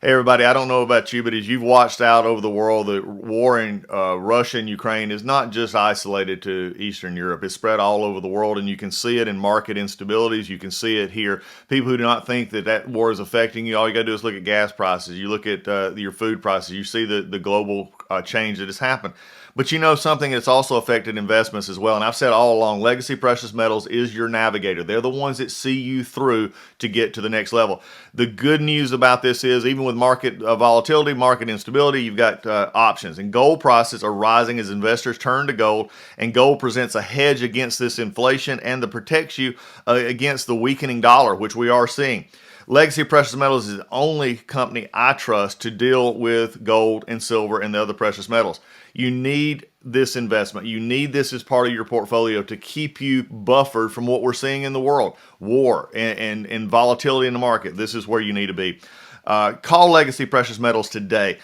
Hey everybody, I don't know about you, but as you've watched out over the world, the war in Russia and Ukraine is not just isolated to Eastern Europe. It's spread all over the world, and you can see it in market instabilities. You can see it here. People who do not think that that war is affecting you, all you got to do is look at gas prices. You look at your food prices. You see the global change that has happened. But you know something that's also affected investments as well. And I've said all along, legacy precious metals is your navigator. They're the ones that see you through to get to the next level. The good news about this is even with market volatility, market instability, you've got options. And gold prices are rising as investors turn to gold. And gold presents a hedge against this inflation and that protects you against the weakening dollar, which we are seeing. Legacy Precious Metals is the only company I trust to deal with gold and silver and the other precious metals. You need this investment. You need this as part of your portfolio to keep you buffered from what we're seeing in the world, war and volatility in the market. This is where you need to be. Call Legacy Precious Metals today.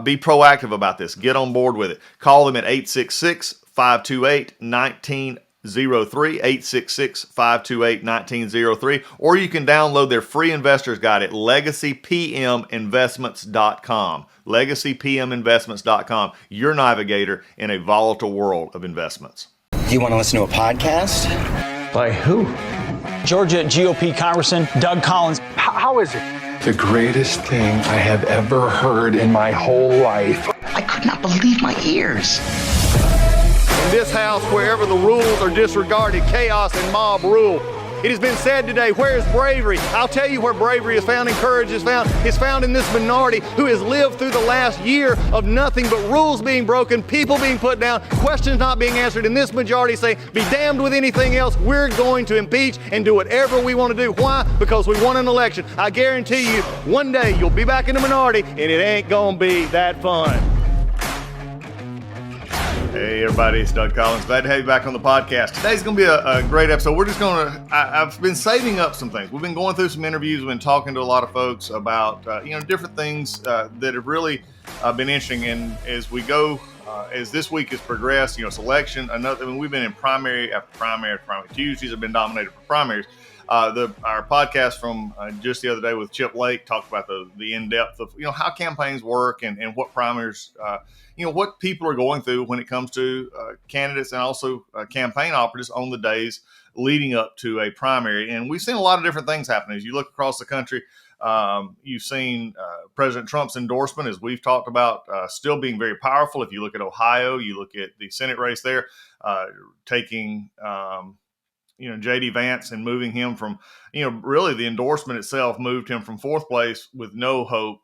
Be proactive about this. Get on board with it. Call them at 866-528-1903, 866-528-1903, or you can download their free investor's guide at legacypminvestments.com. legacypminvestments.com, your navigator in a volatile world of investments. Do you want to listen to a podcast? By who? Georgia GOP Congressman Doug Collins. How is it? The greatest thing I have ever heard in my whole life. I could not believe my ears. In this house, wherever the rules are disregarded, chaos and mob rule. It has been said today, where is bravery? I'll tell you where bravery is found and courage is found. It's found in this minority who has lived through the last year of nothing but rules being broken, people being put down, questions not being answered, and this majority say, be damned with anything else. We're going to impeach and do whatever we want to do. Why? Because we won an election. I guarantee you, one day you'll be back in the minority and it ain't gonna be that fun. Hey everybody, it's Doug Collins. Glad to have you back on the podcast. Today's going to be a great episode. We're just going to, I've been saving up some things. We've been going through some interviews. We've been talking to a lot of folks about, different things that have really been interesting. And as we go, as this week has progressed, selection, we've been in primary after primary after primary. Tuesdays have been dominated for primaries. Our podcast from just the other day with Chip Lake talked about the in-depth of, how campaigns work and what primaries, what people are going through when it comes to candidates and also campaign operatives on the days leading up to a primary. And we've seen a lot of different things happen. As you look across the country, you've seen President Trump's endorsement, as we've talked about, still being very powerful. If you look at Ohio, you look at the Senate race there, taking J.D. Vance and moving him from, really the endorsement itself moved him from fourth place with no hope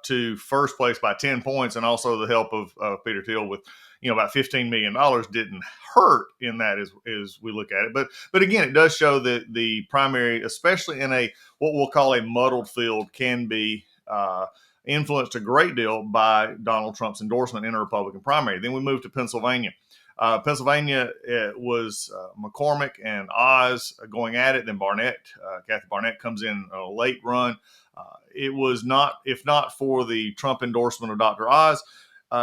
to first place by 10 points. And also the help of Peter Thiel with, about $15 million didn't hurt in that as we look at it. But again, it does show that the primary, especially in what we'll call a muddled field, can be influenced a great deal by Donald Trump's endorsement in a Republican primary. Then we move to Pennsylvania. Pennsylvania, it was McCormick and Oz going at it. Then Kathy Barnett comes in a late run. It was not, if not for the Trump endorsement of Dr. Oz,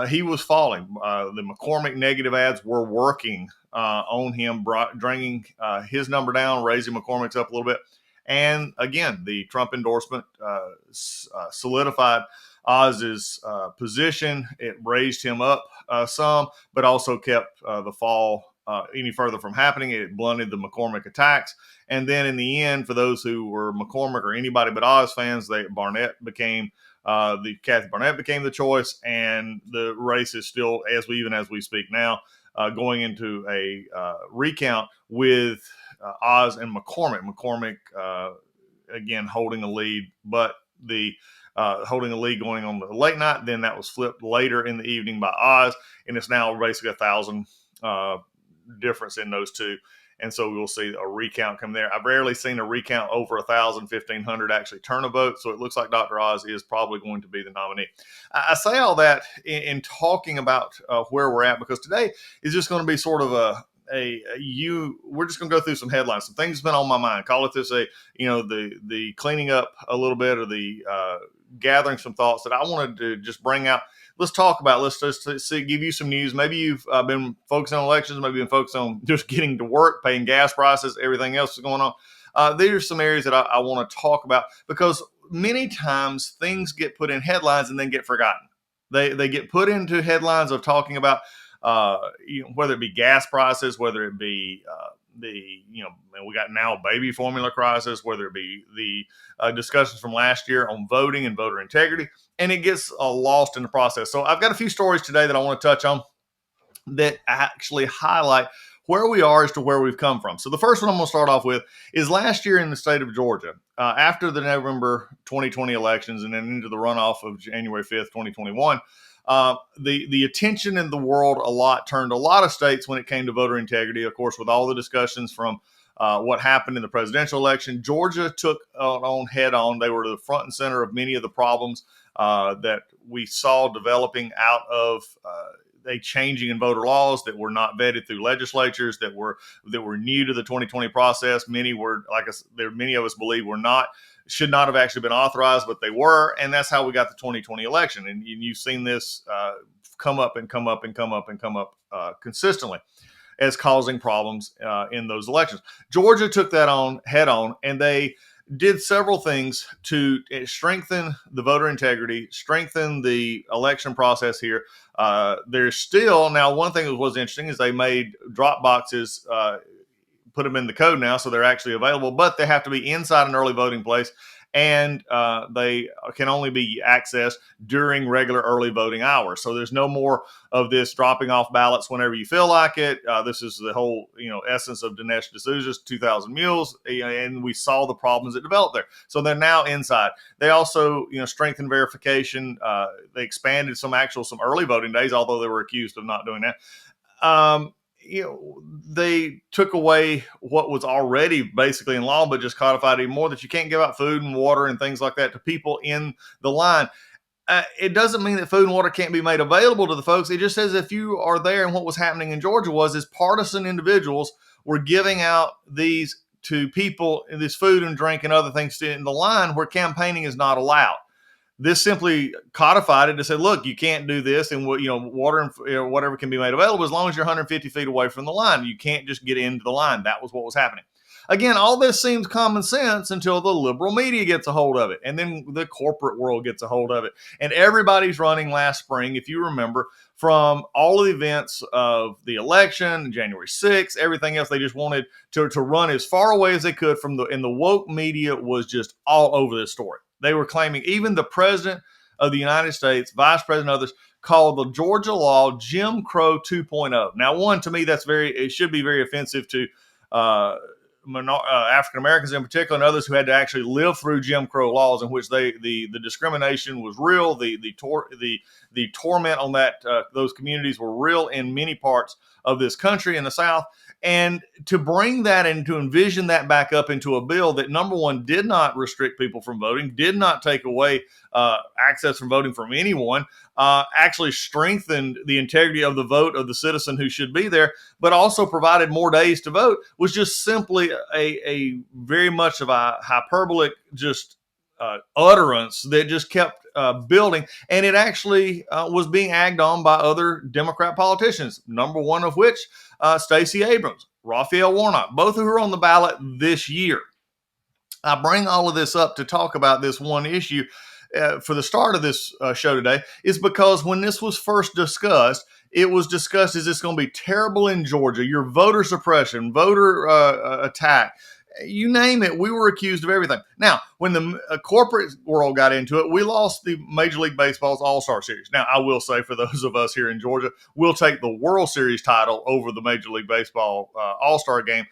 he was falling. The McCormick negative ads were working on him, bringing his number down, raising McCormick's up a little bit. And again, the Trump endorsement solidified Oz's position. It raised him up some, but also kept the fall any further from happening. It blunted the McCormick attacks. And then in the end, for those who were McCormick or anybody but Oz fans, Kathy Barnett became the choice. And the race is still, as we speak now, going into a recount with Oz and McCormick. McCormick, again, holding a lead, but holding a lead going on the late night. Then that was flipped later in the evening by Oz, and it's now basically 1,000 difference in those two. And so we will see a recount come there. I've rarely seen a recount over 1,000, 1,500 actually turn a vote. So it looks like Dr. Oz is probably going to be the nominee. I say all that in talking about where we're at, because today is just going to be sort of we're just going to go through some headlines, some things that's been on my mind. Call it this, the cleaning up a little bit, or the gathering some thoughts that I wanted to just bring out. Let's talk about, let's just give you some news. Maybe you've been focused on elections, maybe you've been focused on just getting to work, paying gas prices, everything else is going on. These are some areas that I want to talk about, because many times things get put in headlines and then get forgotten. They get put into headlines of talking about whether it be gas prices, whether it be and we got now baby formula crisis, whether it be the discussions from last year on voting and voter integrity, and it gets lost in the process. So I've got a few stories today that I want to touch on that actually highlight where we are as to where we've come from. So the first one I'm going to start off with is last year in the state of Georgia, after the November 2020 elections and then into the runoff of January 5th, 2021. The attention in the world turned a lot of states when it came to voter integrity. Of course, with all the discussions from what happened in the presidential election, Georgia took on head on. They were the front and center of many of the problems that we saw developing out of a changing in voter laws that were not vetted through legislatures, that were new to the 2020 process. Many were, many of us believe should not have actually been authorized, but they were, and that's how we got the 2020 election. And you've seen this come up consistently as causing problems in those elections. Georgia took that on head on, and they did several things to strengthen the voter integrity, strengthen the election process here. There's still, now one thing that was interesting is they made drop boxes, put them in the code now, so they're actually available, but they have to be inside an early voting place, and they can only be accessed during regular early voting hours. So there's no more of this dropping off ballots whenever you feel like it. This is the whole essence of Dinesh D'Souza's 2,000 Mules, and we saw the problems that developed there. So they're now inside. They also strengthened verification. They expanded some early voting days, although they were accused of not doing that. They took away what was already basically in law, but just codified even more, that you can't give out food and water and things like that to people in the line. It doesn't mean that food and water can't be made available to the folks. It just says if you are there, and what was happening in Georgia is partisan individuals were giving out these to people, this food and drink and other things in the line where campaigning is not allowed. This simply codified it to say, look, you can't do this, and water and whatever can be made available as long as you're 150 feet away from the line. You can't just get into the line. That was what was happening. Again, all this seems common sense until the liberal media gets a hold of it, and then the corporate world gets a hold of it. And everybody's running last spring, if you remember, from all of the events of the election, January 6th, everything else. They just wanted to run as far away as they could from and the woke media was just all over this story. They were claiming, even the president of the United States, vice president, others, called the Georgia law Jim Crow 2.0. Now, to me, it should be very offensive to African Americans in particular, and others who had to actually live through Jim Crow laws in which the discrimination was real, the torment on those communities were real in many parts of this country in the South. And to bring that and to envision that back up into a bill that, number one, did not restrict people from voting, did not take away access from voting from anyone, actually strengthened the integrity of the vote of the citizen who should be there, but also provided more days to vote, was just simply a very much of a hyperbolic utterance that just kept building, and it actually was being egged on by other Democrat politicians, number one of which Stacey Abrams, Raphael Warnock, both who are on the ballot this year. I bring all of this up to talk about this one issue for the start of this show today, is because when this was first discussed, it was discussed as it's going to be terrible in Georgia, your voter suppression, voter attack, you name it. We were accused of everything. Now, when the corporate world got into it, we lost the Major League Baseball's All-Star Series. Now, I will say, for those of us here in Georgia, we'll take the World Series title over the Major League Baseball All-Star game.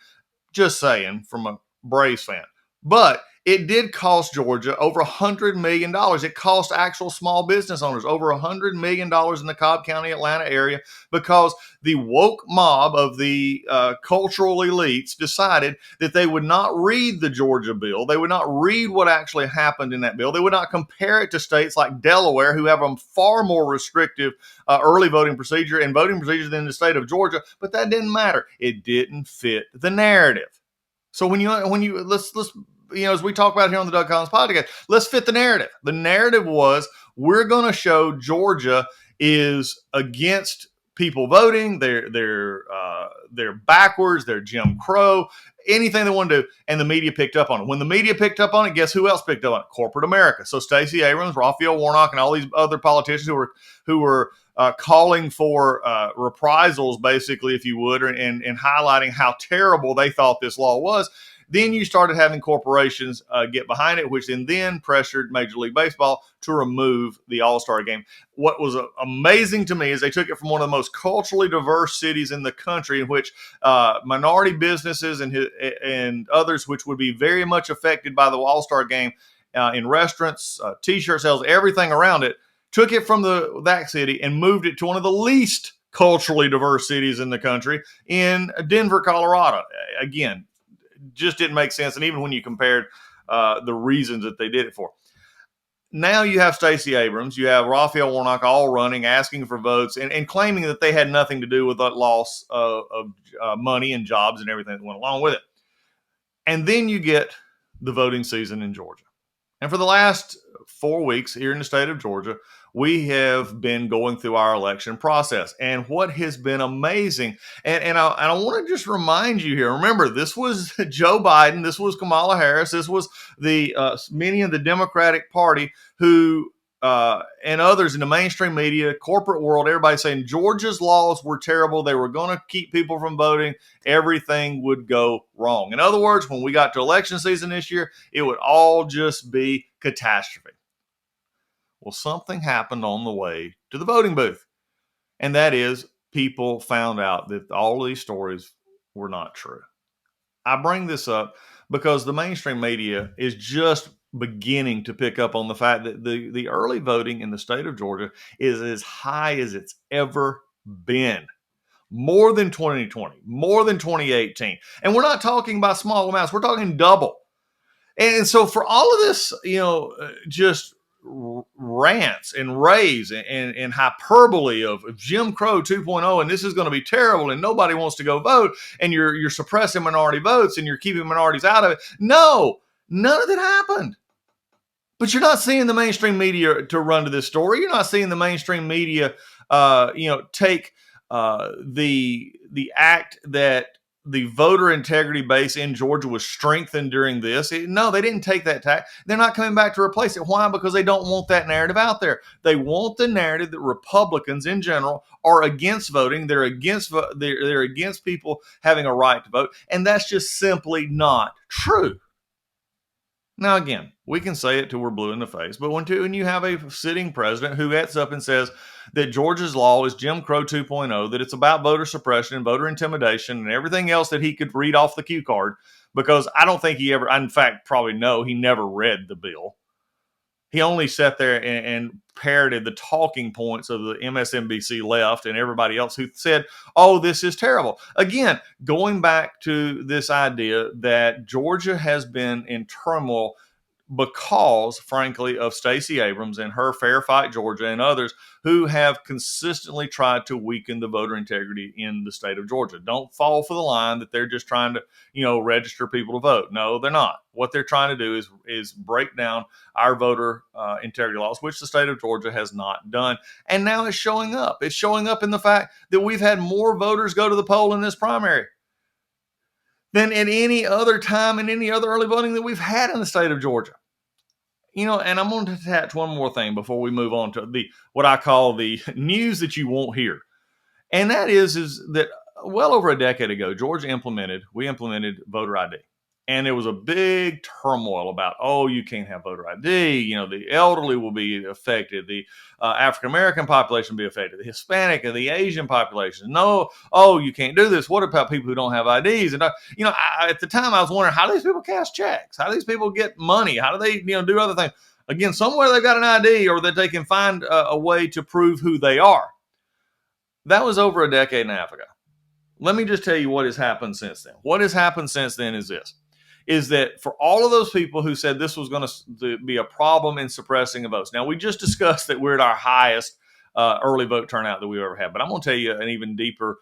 Just saying, from a Braves fan. But it did cost Georgia over $100 million. It cost actual small business owners over $100 million in the Cobb County, Atlanta area, because the woke mob of the cultural elites decided that they would not read the Georgia bill. They would not read what actually happened in that bill. They would not compare it to states like Delaware, who have a far more restrictive early voting procedure and voting procedure than the state of Georgia. But that didn't matter. It didn't fit the narrative. So when you let's as we talk about here on the Doug Collins podcast, let's fit the narrative. The narrative was, we're going to show Georgia is against people voting. They're backwards. They're Jim Crow. Anything they want to do, and the media picked up on it. When the media picked up on it, guess who else picked up on it? Corporate America. So Stacey Abrams, Raphael Warnock, and all these other politicians who were calling for reprisals, basically, if you would, and highlighting how terrible they thought this law was. Then you started having corporations get behind it, which then pressured Major League Baseball to remove the All-Star game. What was amazing to me is they took it from one of the most culturally diverse cities in the country, in which minority businesses and others, which would be very much affected by the All-Star game in restaurants, T-shirt sales, everything around it, took it from that city and moved it to one of the least culturally diverse cities in the country in Denver, Colorado. Again, just didn't make sense. And even when you compared the reasons that they did it for. Now you have Stacey Abrams, you have Raphael Warnock all running, asking for votes, and claiming that they had nothing to do with that loss of money and jobs and everything that went along with it. And then you get the voting season in Georgia. And for the last 4 weeks here in the state of Georgia, we have been going through our election process. And what has been amazing, and I want to just remind you here, remember, this was Joe Biden, this was Kamala Harris, this was the many of the Democratic Party who and others in the mainstream media, corporate world, everybody saying Georgia's laws were terrible. They were going to keep people from voting. Everything would go wrong. In other words, when we got to election season this year, it would all just be catastrophe. Well, something happened on the way to the voting booth, and that is people found out that all of these stories were not true. I bring this up because the mainstream media is just beginning to pick up on the fact that the early voting in the state of Georgia is as high as it's ever been. More than 2020, more than 2018. And we're not talking about small amounts, we're talking double. And so for all of this, just rants and raves and hyperbole of Jim Crow 2.0, and this is going to be terrible, and nobody wants to go vote, and you're suppressing minority votes, and you're keeping minorities out of it. No, none of that happened. But you're not seeing the mainstream media to run to this story. You're not seeing the mainstream media, take the act that the voter integrity base in Georgia was strengthened during this. No, they didn't take that tack. They're not coming back to replace it. Why? Because they don't want that narrative out there. They want the narrative that Republicans in general are against voting. They're against people having a right to vote. And that's just simply not true. Now, again, we can say it till we're blue in the face, but when you have a sitting president who gets up and says that Georgia's law is Jim Crow 2.0, that it's about voter suppression and voter intimidation and everything else that he could read off the cue card, because I don't think he ever, in fact, probably no, he never read the bill. He only sat there and parroted the talking points of the MSNBC left and everybody else who said, oh, this is terrible. Again, going back to this idea that Georgia has been in turmoil because, frankly, of Stacey Abrams and her Fair Fight Georgia and others who have consistently tried to weaken the voter integrity in the state of Georgia. Don't fall for the line that they're just trying to, register people to vote. No, they're not. What they're trying to do is break down our voter integrity laws, which the state of Georgia has not done. And now it's showing up. It's showing up in the fact that we've had more voters go to the poll in this primary than at any other time in any other early voting that we've had in the state of Georgia. And I'm going to attach one more thing before we move on to what I call the news that you won't hear. And that is that well over a decade ago, we implemented voter ID. And there was a big turmoil about, you can't have voter ID. The elderly will be affected. The African-American population will be affected. The Hispanic and the Asian population. No, you can't do this. What about people who don't have IDs? And, at the time I was wondering, how do these people cash checks? How do these people get money? How do they, do other things? Again, somewhere they've got an ID or that they can find a way to prove who they are. That was over a decade and a half ago. Let me just tell you what has happened since then. What has happened since then is this. Is that for all of those people who said this was going to be a problem in suppressing the votes. Now, we just discussed that we're at our highest early vote turnout that we've ever had. But I'm going to tell you an even deeper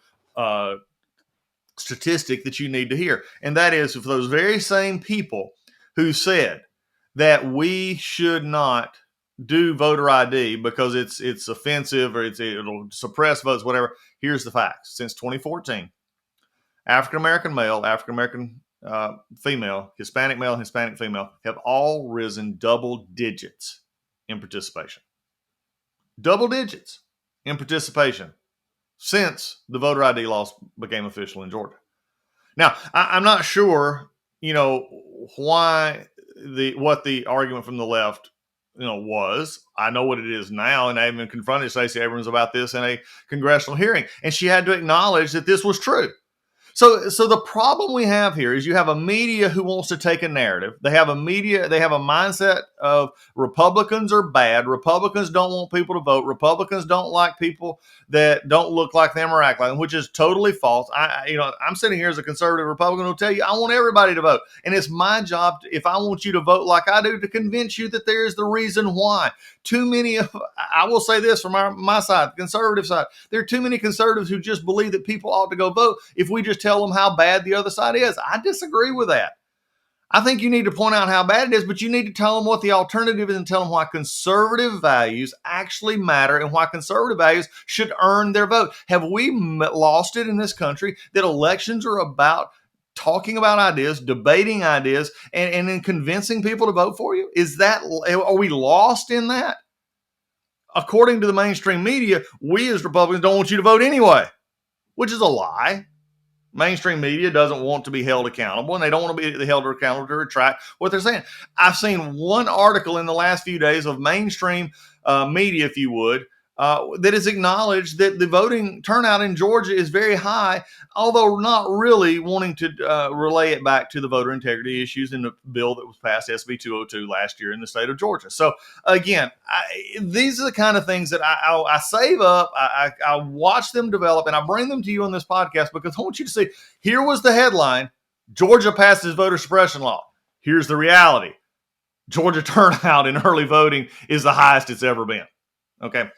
statistic that you need to hear. And that is for those very same people who said that we should not do voter ID because it's offensive or it'll suppress votes, whatever. Here's the facts: since 2014, African American male, African American female, Hispanic male, Hispanic female have all risen double digits in participation. Double digits in participation since the voter ID laws became official in Georgia. Now, I'm not sure, why what the argument from the left, was. I know what it is now, and I even confronted Stacey Abrams about this in a congressional hearing, and she had to acknowledge that this was true. So the problem we have here is you have a media who wants to take a narrative. They have a mindset of Republicans are bad. Republicans don't want people to vote. Republicans don't like people that don't look like them or act like them, which is totally false. I'm sitting here as a conservative Republican who will tell you I want everybody to vote. And it's my job, if I want you to vote like I do, to convince you that there is the reason why. I will say this from my side, the conservative side, there are too many conservatives who just believe that people ought to go vote if we just tell them how bad the other side is. I disagree with that. I think you need to point out how bad it is, but you need to tell them what the alternative is and tell them why conservative values actually matter and why conservative values should earn their vote. Have we lost it in this country that elections are about talking about ideas, debating ideas, and then convincing people to vote for you? Are we lost in that? According to the mainstream media, we as Republicans don't want you to vote anyway, which is a lie. Mainstream media doesn't want to be held accountable, and they don't want to be held accountable to retract what they're saying. I've seen one article in the last few days of mainstream media, if you would, that has acknowledged that the voting turnout in Georgia is very high, although not really wanting to relay it back to the voter integrity issues in the bill that was passed, SB 202, last year in the state of Georgia. So again, these are the kind of things that I save up, I watch them develop, and I bring them to you on this podcast because I want you to see, here was the headline: Georgia passes voter suppression law. Here's the reality: Georgia turnout in early voting is the highest it's ever been. Okay.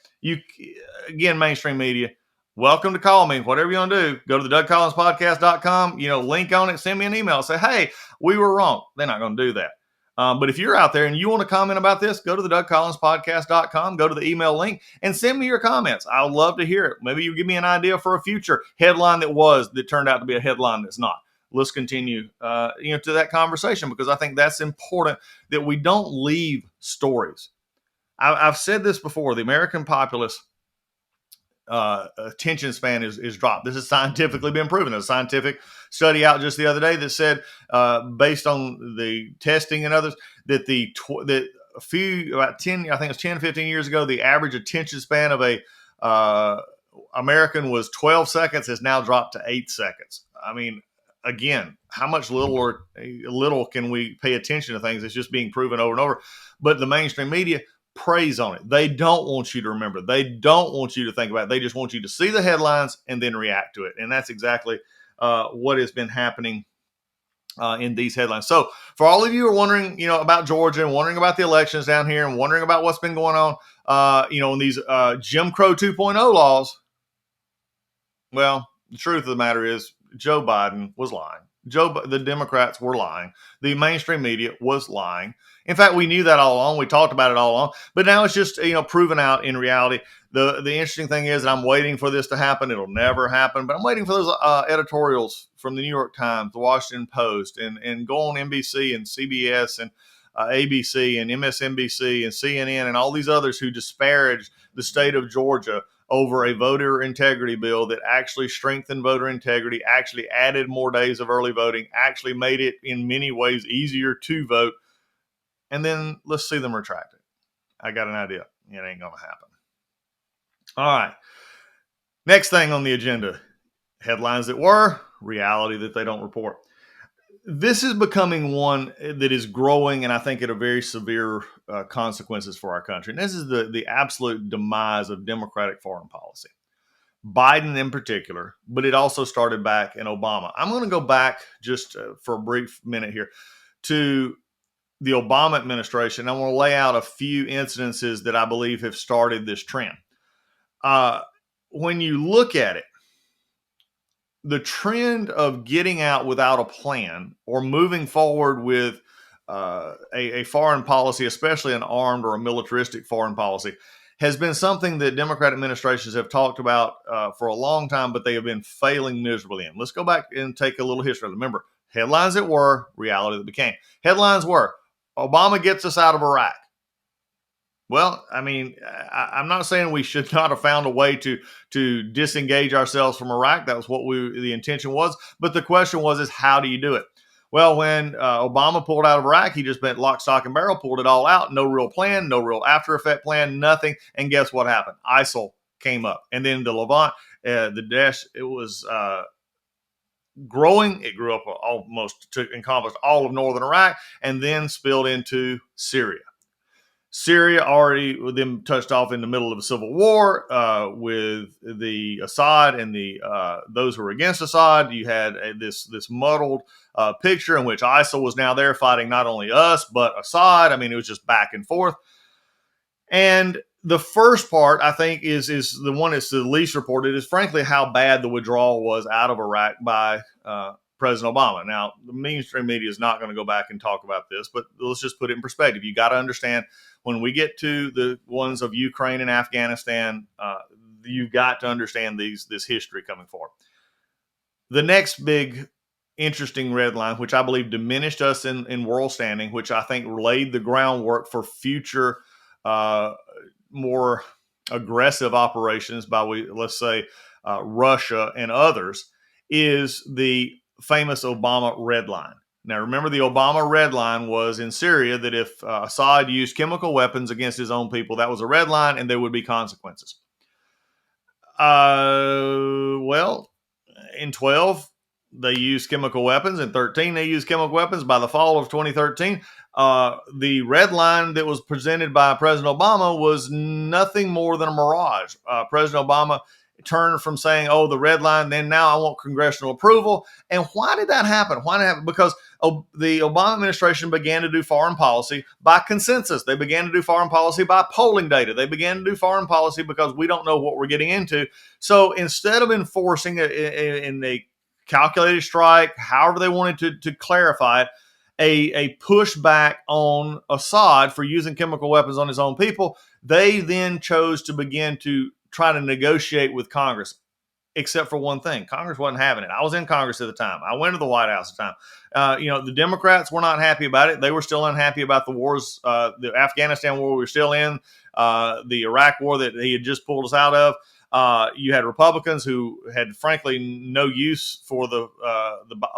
Again, mainstream media, welcome to call me. Whatever you want to do, go to the DougCollinsPodcast.com, link on it, send me an email, say, hey, we were wrong. They're not going to do that. But if you're out there and you want to comment about this, go to the DougCollinsPodcast.com, go to the email link, and send me your comments. I would love to hear it. Maybe you give me an idea for a future headline that turned out to be a headline that's not. Let's continue, to that conversation, because I think that's important, that we don't leave stories. I've said this before: the American populace attention span is dropped. This has scientifically been proven. There's a scientific study out just the other day that said, based on the testing and others, that about 10, I think it was 10, 15 years ago, the average attention span of a American was 12 seconds, has now dropped to 8 seconds. I mean, again, how much little can we pay attention to things? It's just being proven over and over. But the mainstream media preys on it. They don't want you to remember. They don't want you to think about it. They just want you to see the headlines and then react to it. And that's exactly what has been happening in these headlines. So for all of you who are wondering, about Georgia and wondering about the elections down here and wondering about what's been going on, in these Jim Crow 2.0 laws, well, the truth of the matter is Joe Biden was lying. The Democrats were lying. The mainstream media was lying. In fact, we knew that all along. We talked about it all along. But now it's just, proven out in reality. The interesting thing is that I'm waiting for this to happen. It'll never happen. But I'm waiting for those editorials from the New York Times, the Washington Post, and go on NBC and CBS and ABC and MSNBC and CNN and all these others who disparage the state of Georgia over a voter integrity bill that actually strengthened voter integrity, actually added more days of early voting, actually made it in many ways easier to vote. And then let's see them retract it. I got an idea. It ain't going to happen. All right. Next thing on the agenda: headlines that were, reality that they don't report. This is becoming one that is growing, and I think at a very severe consequences for our country. And this is the absolute demise of Democratic foreign policy. Biden in particular, but it also started back in Obama. I'm going to go back just for a brief minute here to the Obama administration. I want to lay out a few incidences that I believe have started this trend. When you look at it, the trend of getting out without a plan or moving forward with a foreign policy, especially an armed or a militaristic foreign policy, has been something that Democrat administrations have talked about for a long time, but they have been failing miserably in. Let's go back and take a little history. Remember, headlines that were, reality that became. Headlines were, Obama gets us out of Iraq. Well, I mean, I'm not saying we should not have found a way to disengage ourselves from Iraq. That was what the intention was. But the question was, is how do you do it? Well, when Obama pulled out of Iraq, he just went lock, stock, and barrel, pulled it all out. No real plan, no real after effect plan, nothing. And guess what happened? ISIL came up. And then the Levant, the Daesh, it was growing. It grew up almost to encompass all of northern Iraq and then spilled into Syria. Syria already then touched off in the middle of a civil war with the Assad and the those who were against Assad. You had this muddled picture in which ISIL was now there fighting not only us but Assad. I mean, it was just back and forth. And the first part, I think, is the one that's the least reported, is frankly how bad the withdrawal was out of Iraq by President Obama. Now, the mainstream media is not going to go back and talk about this, but let's just put it in perspective. You got to understand, when we get to the ones of Ukraine and Afghanistan, you've got to understand this history coming forward. The next big interesting red line, which I believe diminished us in world standing, which I think laid the groundwork for future more aggressive operations by, let's say, Russia and others, is the famous Obama red line. Now, remember, the Obama red line was in Syria that if Assad used chemical weapons against his own people, that was a red line and there would be consequences. Well, in 12, they used chemical weapons. In 13, they used chemical weapons. By the fall of 2013, the red line that was presented by President Obama was nothing more than a mirage. President Obama turned from saying, oh, the red line, then now I want congressional approval. And why did that happen? Why did it happen? Because the Obama administration began to do foreign policy by consensus. They began to do foreign policy by polling data. They began to do foreign policy because we don't know what we're getting into. So instead of enforcing in a calculated strike, however they wanted to clarify it, a pushback on Assad for using chemical weapons on his own people, they then chose to begin to try to negotiate with Congress, except for one thing. Congress wasn't having it. I was in Congress at the time. I went to the White House at the time. The Democrats were not happy about it. They were still unhappy about the wars, the Afghanistan war we were still in, the Iraq war that he had just pulled us out of. You had Republicans who had, frankly, no use for the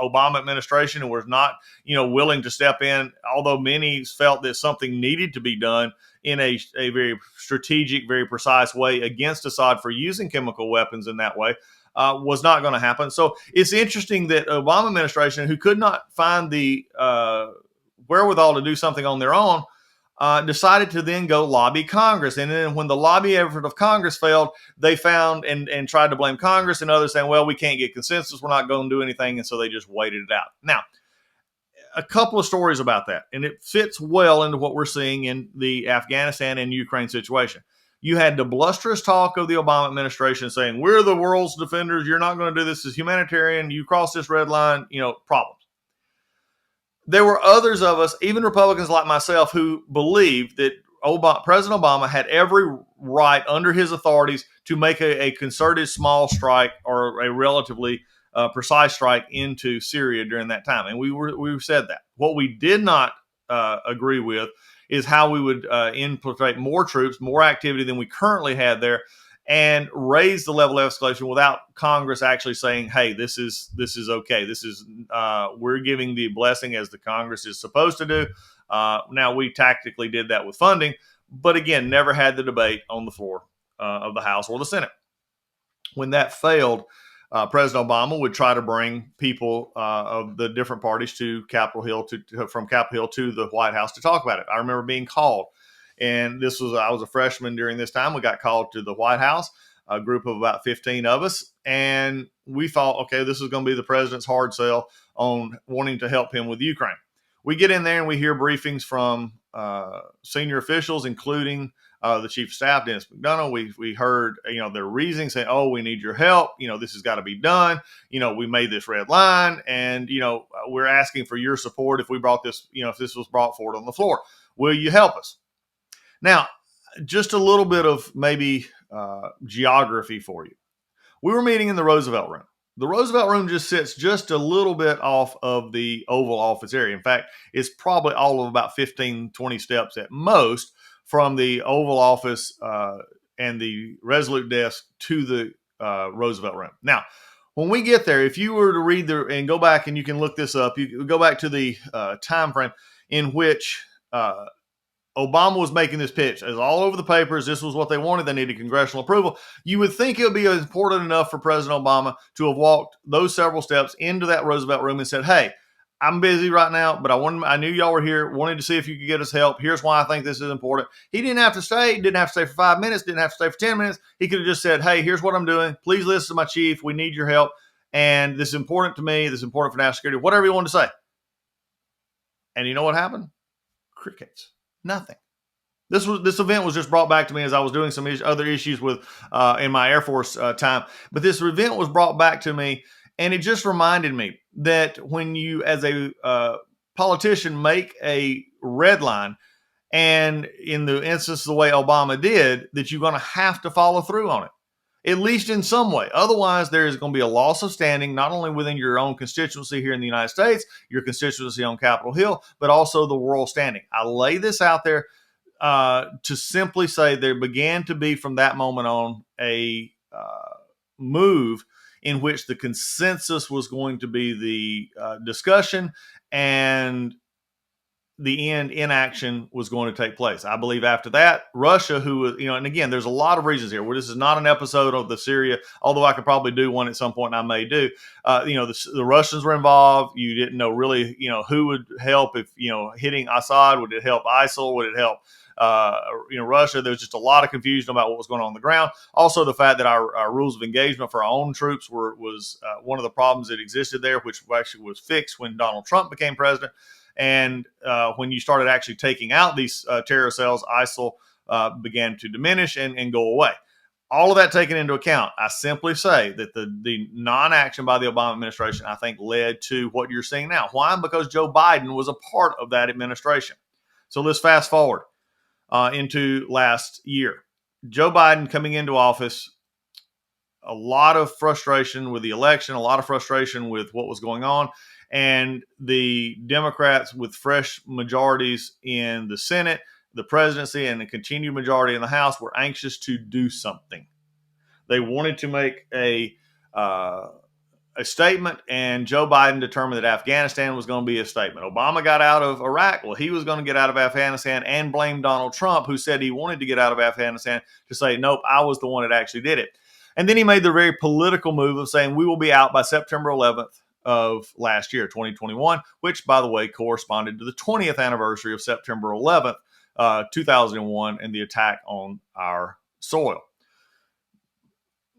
Obama administration and was not, willing to step in, although many felt that something needed to be done in a very strategic, very precise way against Assad for using chemical weapons in that way, was not going to happen. So it's interesting that Obama administration, who could not find the wherewithal to do something on their own, decided to then go lobby Congress. And then when the lobby effort of Congress failed, they found and tried to blame Congress, and others saying, well, we can't get consensus, we're not going to do anything. And so they just waited it out. Now, a couple of stories about that, and it fits well into what we're seeing in the Afghanistan and Ukraine situation. You had the blusterous talk of the Obama administration saying, we're the world's defenders, you're not going to do this, as humanitarian, you cross this red line, problems. There were others of us, even Republicans like myself, who believed that President Obama had every right under his authorities to make a concerted small strike or a relatively precise strike into Syria during that time. And we said that. What we did not agree with is how we would infiltrate more troops, more activity than we currently had there, and raise the level of escalation without Congress actually saying, hey, this is okay. This is we're giving the blessing as the Congress is supposed to do. Now, we tactically did that with funding, but again, never had the debate on the floor of the House or the Senate. When that failed, President Obama would try to bring people of the different parties to Capitol Hill, from Capitol Hill to the White House to talk about it. I remember being called, and I was a freshman during this time. We got called to the White House, a group of about 15 of us, and we thought, okay, this is going to be the president's hard sell on wanting to help him with Ukraine. We get in there and we hear briefings from senior officials, including the chief of staff, Dennis McDonough. We heard, their reasoning saying, oh, we need your help. This has got to be done. We made this red line, and, we're asking for your support if we brought this, if this was brought forward on the floor. Will you help us? Now, just a little bit of maybe geography for you. We were meeting in the Roosevelt Room. The Roosevelt Room just sits just a little bit off of the Oval Office area. In fact, it's probably all of about 15, 20 steps at most from the Oval Office and the Resolute desk to the Roosevelt Room. Now, when we get there, if you were to read and go back, and you can look this up, you go back to the time frame in which Obama was making this pitch. It was all over the papers. This was what they wanted. They needed congressional approval. You would think it would be important enough for President Obama to have walked those several steps into that Roosevelt Room and said, hey, I'm busy right now, but I knew y'all were here, wanted to see if you could get us help. Here's why I think this is important. He didn't have to stay. He didn't have to stay for 5 minutes. Didn't have to stay for 10 minutes. He could have just said, hey, here's what I'm doing. Please listen to my chief. We need your help. And this is important to me. This is important for national security. Whatever you wanted to say. And you know what happened? Crickets. Nothing. This event was just brought back to me as I was doing some other issues with in my Air Force time. But this event was brought back to me, and it just reminded me that when you, as a politician, make a red line, and in the instance the way Obama did, that you're going to have to follow through on it, at least in some way. Otherwise, there is going to be a loss of standing, not only within your own constituency here in the United States, your constituency on Capitol Hill, but also the world standing. I lay this out there to simply say there began to be, from that moment on, a move in which the consensus was going to be the discussion, and the end inaction was going to take place. I believe after that, Russia, who was, and again, there's a lot of reasons here. Well, this is not an episode of the Syria, although I could probably do one at some point, and I may do. The Russians were involved. You didn't know really, who would help if, hitting Assad. Would it help ISIL? Would it help Russia? There was just a lot of confusion about what was going on the ground. Also, the fact that our rules of engagement for our own troops was one of the problems that existed there, which actually was fixed when Donald Trump became president. And when you started actually taking out these terror cells, ISIL began to diminish and go away. All of that taken into account, I simply say that the non-action by the Obama administration, I think, led to what you're seeing now. Why? Because Joe Biden was a part of that administration. So let's fast forward into last year. Joe Biden coming into office, a lot of frustration with the election, a lot of frustration with what was going on. And the Democrats, with fresh majorities in the Senate, the presidency, and a continued majority in the House, were anxious to do something. They wanted to make a statement, and Joe Biden determined that Afghanistan was going to be a statement. Obama got out of Iraq. Well, he was going to get out of Afghanistan and blame Donald Trump, who said he wanted to get out of Afghanistan, to say, nope, I was the one that actually did it. And then he made the very political move of saying we will be out by September 11th of last year, 2021, which, by the way, corresponded to the 20th anniversary of September 11th, 2001, and the attack on our soil.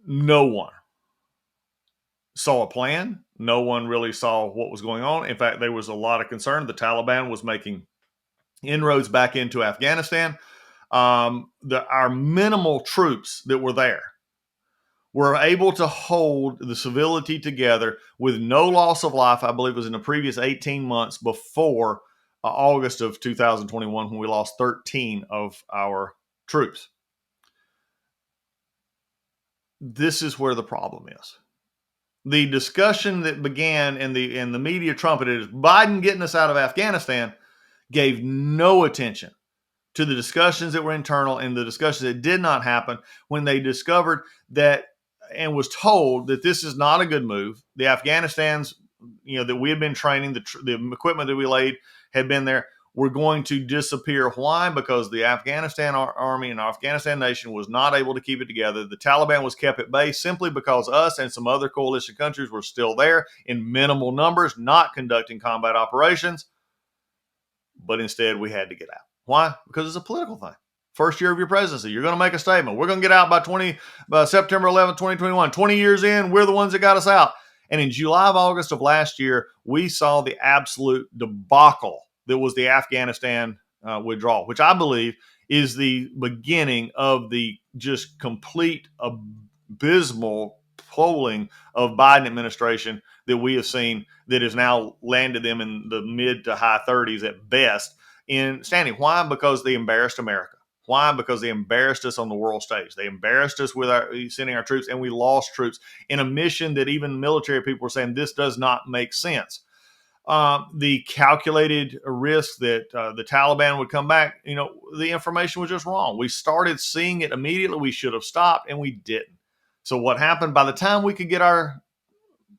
No one saw a plan. No one really saw what was going on. In fact, there was a lot of concern. The Taliban was making inroads back into Afghanistan. Our minimal troops that were there were able to hold the civility together with no loss of life. I believe it was in the previous 18 months before August of 2021, when we lost 13 of our troops. This is where the problem is. The discussion that began in the media trumpeted as Biden getting us out of Afghanistan gave no attention to the discussions that were internal and the discussions that did not happen when they discovered that and was told that this is not a good move. The Afghanistans, that we had been training, the equipment that we laid had been there, were going to disappear. Why? Because the Afghanistan army and Afghanistan nation was not able to keep it together. The Taliban was kept at bay simply because us and some other coalition countries were still there in minimal numbers, not conducting combat operations. But instead, we had to get out. Why? Because it's a political thing. First year of your presidency, you're going to make a statement. We're going to get out by September 11th, 2021. 20 years in, we're the ones that got us out. And in July of August of last year, we saw the absolute debacle that was the Afghanistan withdrawal, which I believe is the beginning of the just complete abysmal polling of Biden administration that we have seen that has now landed them in the mid to high 30s at best in standing. Why? Because they embarrassed America. Why? Because they embarrassed us on the world stage. They embarrassed us with sending our troops, and we lost troops in a mission that even military people were saying this does not make sense. The calculated risk that the Taliban would come back, the information was just wrong. We started seeing it immediately. We should have stopped, and we didn't. So what happened? By the time we could get our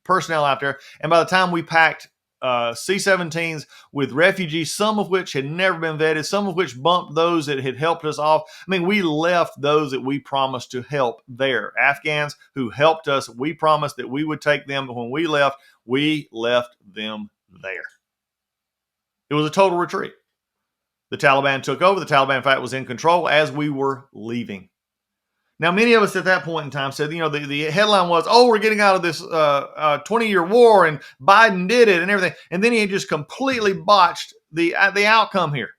personnel out there, and by the time we packed C-17s with refugees, some of which had never been vetted, some of which bumped those that had helped us off. I mean, we left those that we promised to help there. Afghans who helped us, we promised that we would take them. When we left them there. It was a total retreat. The Taliban took over. The Taliban, in fact, was in control as we were leaving. Now, many of us at that point in time said, the headline was, we're getting out of this 20-year war, and Biden did it and everything. And then he just completely botched the outcome here.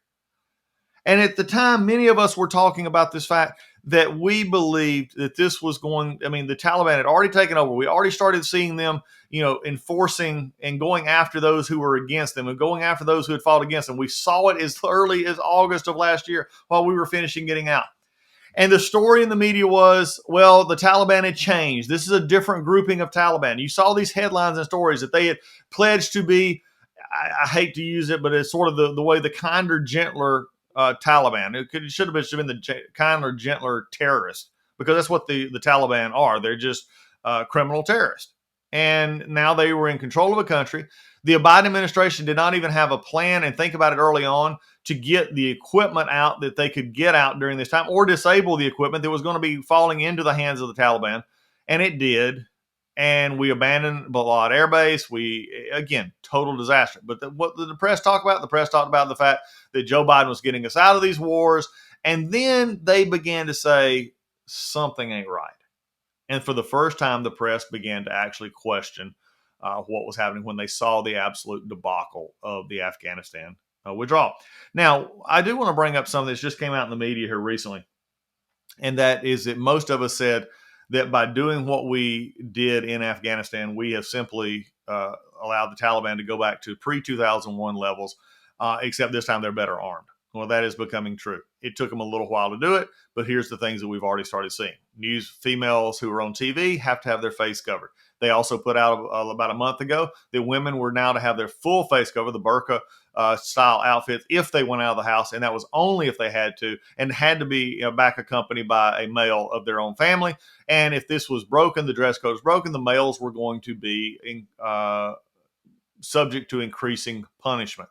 And at the time, many of us were talking about this fact that we believed that this was the Taliban had already taken over. We already started seeing them, enforcing and going after those who were against them and going after those who had fought against them. We saw it as early as August of last year while we were finishing getting out. And the story in the media was, well, the Taliban had changed. This is a different grouping of Taliban. You saw these headlines and stories that they had pledged to be, I hate to use it, but it's sort of the way the kinder, gentler Taliban. It should have been the kinder, gentler terrorists, because that's what the Taliban are. They're just criminal terrorists. And now they were in control of a country. The Biden administration did not even have a plan, and think about it early on, to get the equipment out that they could get out during this time, or disable the equipment that was going to be falling into the hands of the Taliban. And it did. And we abandoned Balad Air Base. Again, total disaster. But what did the press talk about? The press talked about the fact that Joe Biden was getting us out of these wars. And then they began to say something ain't right. And for the first time, the press began to actually question what was happening when they saw the absolute debacle of the Afghanistan withdrawal. Now, I do want to bring up something that just came out in the media here recently, and that is that most of us said that by doing what we did in Afghanistan, we have simply allowed the Taliban to go back to pre-2001 levels, except this time they're better armed. Well, that is becoming true. It took them a little while to do it, but here's the things that we've already started seeing. News females who are on TV have to have their face covered. They also put out about a month ago that women were now to have their full face cover, the burqa style outfits, if they went out of the house. And that was only if they had to, and had to be back accompanied by a male of their own family. And if this was broken, the dress code was broken, the males were going to be subject to increasing punishment.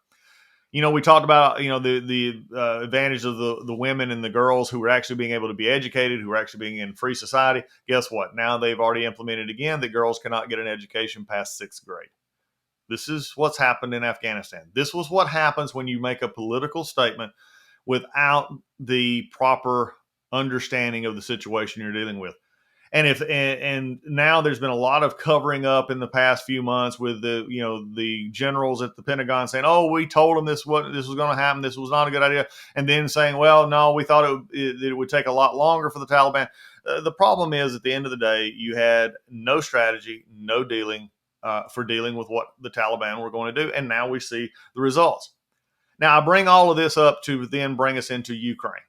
We talked about, the advantage of the women and the girls who were actually being able to be educated, who were actually being in free society. Guess what? Now they've already implemented again that girls cannot get an education past 6th grade. This is what's happened in Afghanistan. This was what happens when you make a political statement without the proper understanding of the situation you're dealing with. And now there's been a lot of covering up in the past few months with the generals at the Pentagon saying, we told them this was going to happen. This was not a good idea. And then saying, well, no, we thought it would take a lot longer for the Taliban. The problem is, at the end of the day, you had no strategy, no dealing for dealing with what the Taliban were going to do. And now we see the results. Now, I bring all of this up to then bring us into Ukraine.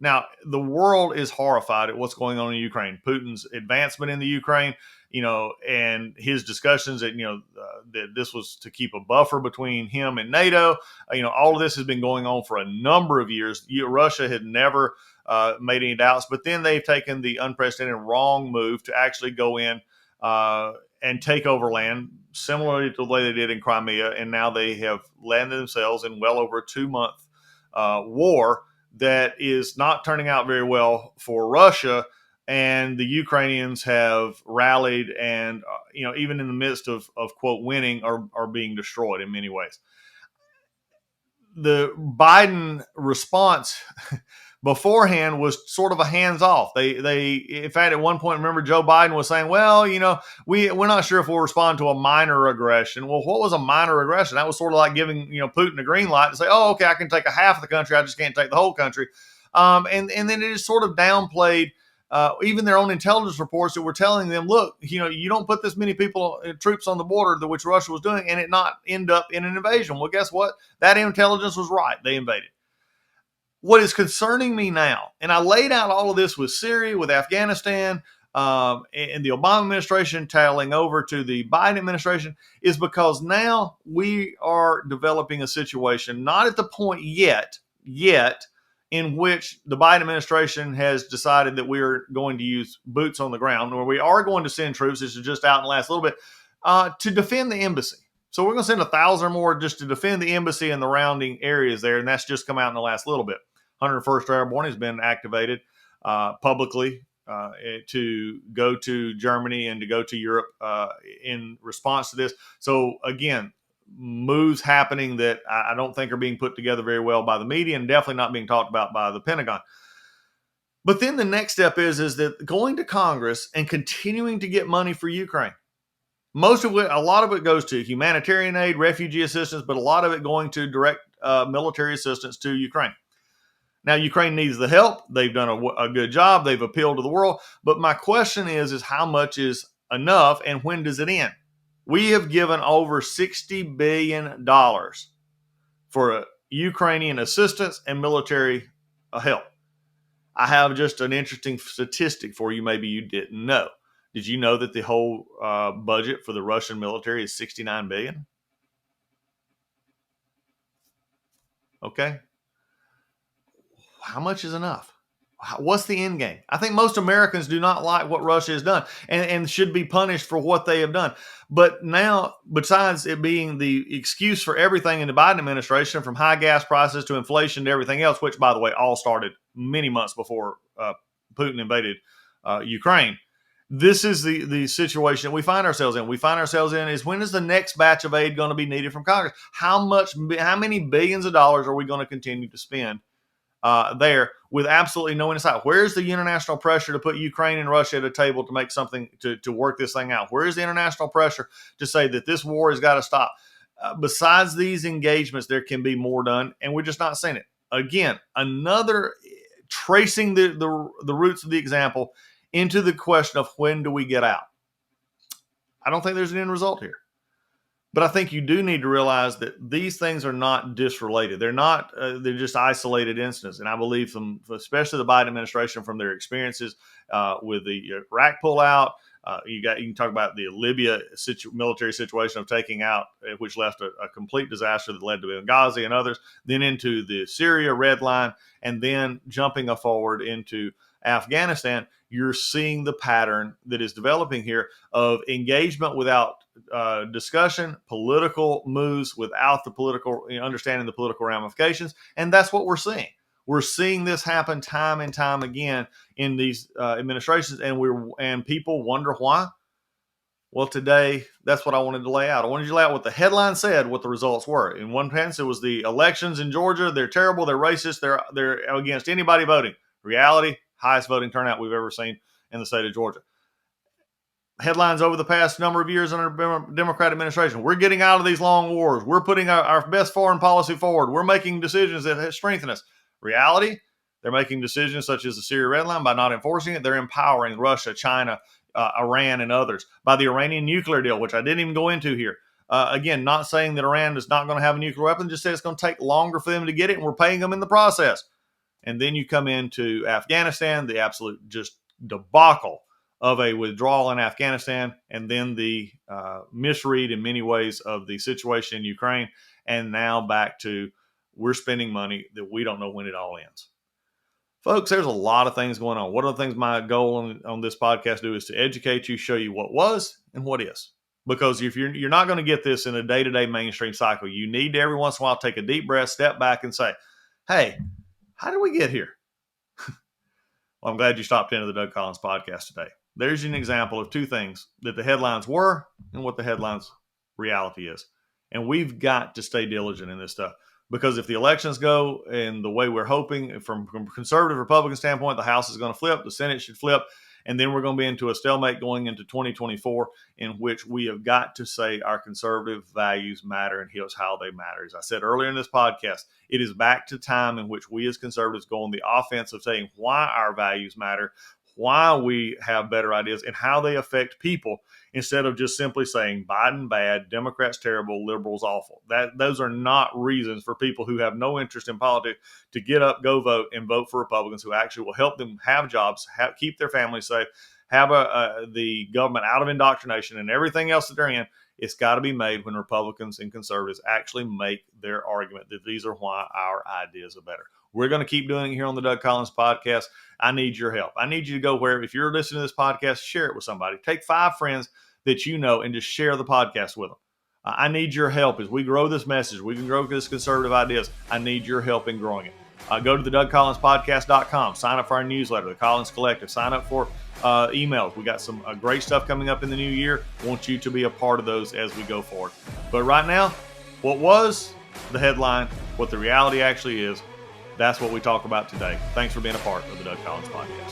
Now, the world is horrified at what's going on in Ukraine. Putin's advancement in the Ukraine, and his discussions that, that this was to keep a buffer between him and NATO. All of this has been going on for a number of years. Russia had never made any doubts, but then they've taken the unprecedented wrong move to actually go in and take over land, similarly to the way they did in Crimea. And now they have landed themselves in well over a 2-month war that is not turning out very well for Russia. And the Ukrainians have rallied and, even in the midst of quote, winning, are being destroyed in many ways. The Biden response beforehand was sort of a hands-off. They in fact, at one point, remember Joe Biden was saying, well, we're not sure if we'll respond to a minor aggression. Well, what was a minor aggression? That was sort of like giving, Putin a green light to say, okay, I can take a half of the country. I just can't take the whole country. And then it is sort of downplayed. Even their own intelligence reports that were telling them, look, you don't put this many people, troops on the border, which Russia was doing, and it not end up in an invasion. Well, guess what? That intelligence was right. They invaded. What is concerning me now, and I laid out all of this with Syria, with Afghanistan, and the Obama administration tailing over to the Biden administration, is because now we are developing a situation, not at the point yet, in which the Biden administration has decided that we are going to use boots on the ground, or we are going to send troops. This is just out in the last little bit to defend the embassy. So we're going to send 1,000 or more just to defend the embassy and the surrounding areas there, and that's just come out in the last little bit. 101st Airborne has been activated publicly to go to Germany and to go to Europe in response to this. So again, moves happening that I don't think are being put together very well by the media, and definitely not being talked about by the Pentagon. But then the next step is that going to Congress and continuing to get money for Ukraine. Most of it, a lot of it goes to humanitarian aid, refugee assistance, but a lot of it going to direct military assistance to Ukraine. Now, Ukraine needs the help. They've done a good job. They've appealed to the world. But my question is how much is enough, and when does it end? We have given over $60 billion for Ukrainian assistance and military help. I have just an interesting statistic for you. Maybe you didn't know. Did you know that the whole budget for the Russian military is $69 billion? Okay. How much is enough? What's the end game? I think most Americans do not like what Russia has done and should be punished for what they have done. But now, besides it being the excuse for everything in the Biden administration, from high gas prices to inflation to everything else, which, by the way, all started many months before Putin invaded Ukraine, this is the situation we find ourselves in. We find ourselves in is, when is the next batch of aid going to be needed from Congress? How many billions of dollars are we going to continue to spend there with absolutely no insight? Where's the international pressure to put Ukraine and Russia at a table to make something to work this thing out? Where is the international pressure to say that this war has got to stop? Besides these engagements, there can be more done, and we're just not seeing it. Again, another tracing the roots of the example into the question of when do we get out? I don't think there's an end result here. But I think you do need to realize that these things are not disrelated. They're not. They're just isolated incidents. And I believe, especially the Biden administration, from their experiences with the Iraq pullout, you can talk about the Libya military situation of taking out, which left a complete disaster that led to Benghazi and others. Then into the Syria red line, and then jumping forward into Afghanistan. You're seeing the pattern that is developing here of engagement without discussion, political moves without the political understanding the political ramifications, and that's what we're seeing. We're seeing this happen time and time again in these administrations, and people wonder why. Well, today, that's what I wanted to lay out. I wanted to lay out what the headline said, what the results were. In one sense, it was the elections in Georgia. They're terrible. They're racist. They're against anybody voting. Reality, highest voting turnout we've ever seen in the state of Georgia. Headlines over the past number of years under Democratic administration. We're getting out of these long wars. We're putting our best foreign policy forward. We're making decisions that strengthen us. Reality, they're making decisions such as the Syria red line. By not enforcing it, they're empowering Russia, China, Iran, and others. By the Iranian nuclear deal, which I didn't even go into here. Again, not saying that Iran is not going to have a nuclear weapon, just say it's going to take longer for them to get it, and we're paying them in the process. And then you come into Afghanistan, the absolute just debacle of a withdrawal in Afghanistan, and then the misread in many ways of the situation in Ukraine, and now back to we're spending money that we don't know when it all ends. Folks, there's a lot of things going on. One of the things my goal on this podcast do is to educate you, show you what was and what is. Because if you're not going to get this in a day-to-day mainstream cycle, you need to every once in a while take a deep breath, step back, and say, hey, how did we get here? Well, I'm glad you stopped into the Doug Collins podcast today. There's an example of two things that the headlines were and what the headlines reality is. And we've got to stay diligent in this stuff. Because if the elections go in the way we're hoping, from a conservative Republican standpoint, the House is going to flip, the Senate should flip, And then we're going to be into a stalemate going into 2024, in which we have got to say our conservative values matter, and here's how they matter. As I said earlier in this podcast, it is back to time in which we as conservatives go on the offense of saying why our values matter, why we have better ideas, and how they affect people, instead of just simply saying Biden bad, Democrats terrible, liberals awful. Those are not reasons for people who have no interest in politics to get up, go vote, and vote for Republicans who actually will help them have jobs, keep their families safe, have the government out of indoctrination and everything else that they're in. It's got to be made when Republicans and conservatives actually make their argument that these are why our ideas are better. We're going to keep doing it here on the Doug Collins podcast. I need your help. I need you to go where, if you're listening to this podcast, share it with somebody. Take 5 friends that you know and just share the podcast with them. I need your help as we grow this message. We can grow this conservative ideas. I need your help in growing it. Go to the DougCollinsPodcast.com. Sign up for our newsletter, the Collins Collective. Sign up for emails. We got some great stuff coming up in the new year. Want you to be a part of those as we go forward. But right now, what was the headline, what the reality actually is, that's what we talk about today. Thanks for being a part of the Doug Collins Podcast.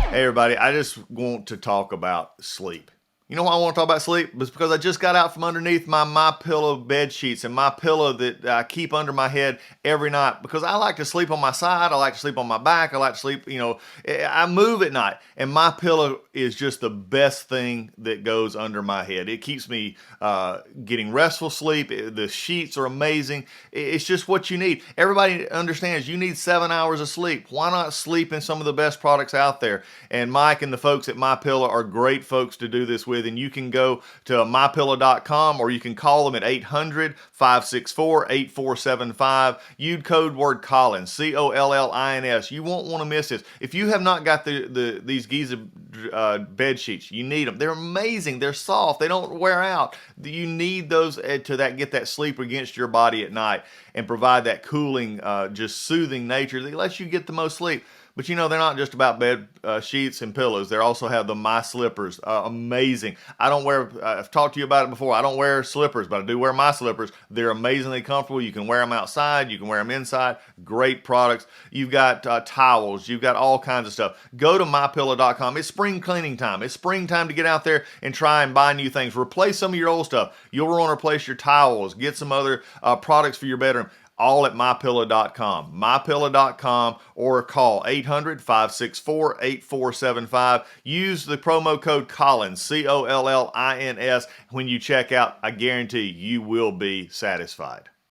Hey, everybody. I just want to talk about sleep. You know why I want to talk about sleep? It's because I just got out from underneath my MyPillow bed sheets and my pillow that I keep under my head every night, because I like to sleep on my side. I like to sleep on my back. I like to sleep, I move at night, and MyPillow is just the best thing that goes under my head. It keeps me getting restful sleep. The sheets are amazing. It's just what you need. Everybody understands you need 7 hours of sleep. Why not sleep in some of the best products out there? And Mike and the folks at MyPillow are great folks to do this with. And you can go to mypillow.com, or you can call them at 800-564-8475. Use code word Collins, Collins. You won't want to miss this. If you have not got these Giza bed sheets, you need them. They're amazing. They're soft. They don't wear out. You need those to get that sleep against your body at night and provide that cooling, just soothing nature that lets you get the most sleep. But they're not just about bed sheets and pillows. They also have the My Slippers. Amazing. I've talked to you about it before. I don't wear slippers, but I do wear My Slippers. They're amazingly comfortable. You can wear them outside. You can wear them inside. Great products. You've got towels. You've got all kinds of stuff. Go to mypillow.com. It's spring cleaning time. It's springtime to get out there and try and buy new things. Replace some of your old stuff. You'll want to replace your towels. Get some other products for your bedroom. All at mypillow.com. mypillow.com, or call 800-564-8475. Use the promo code Collins, Collins, when you check out. I guarantee you will be satisfied.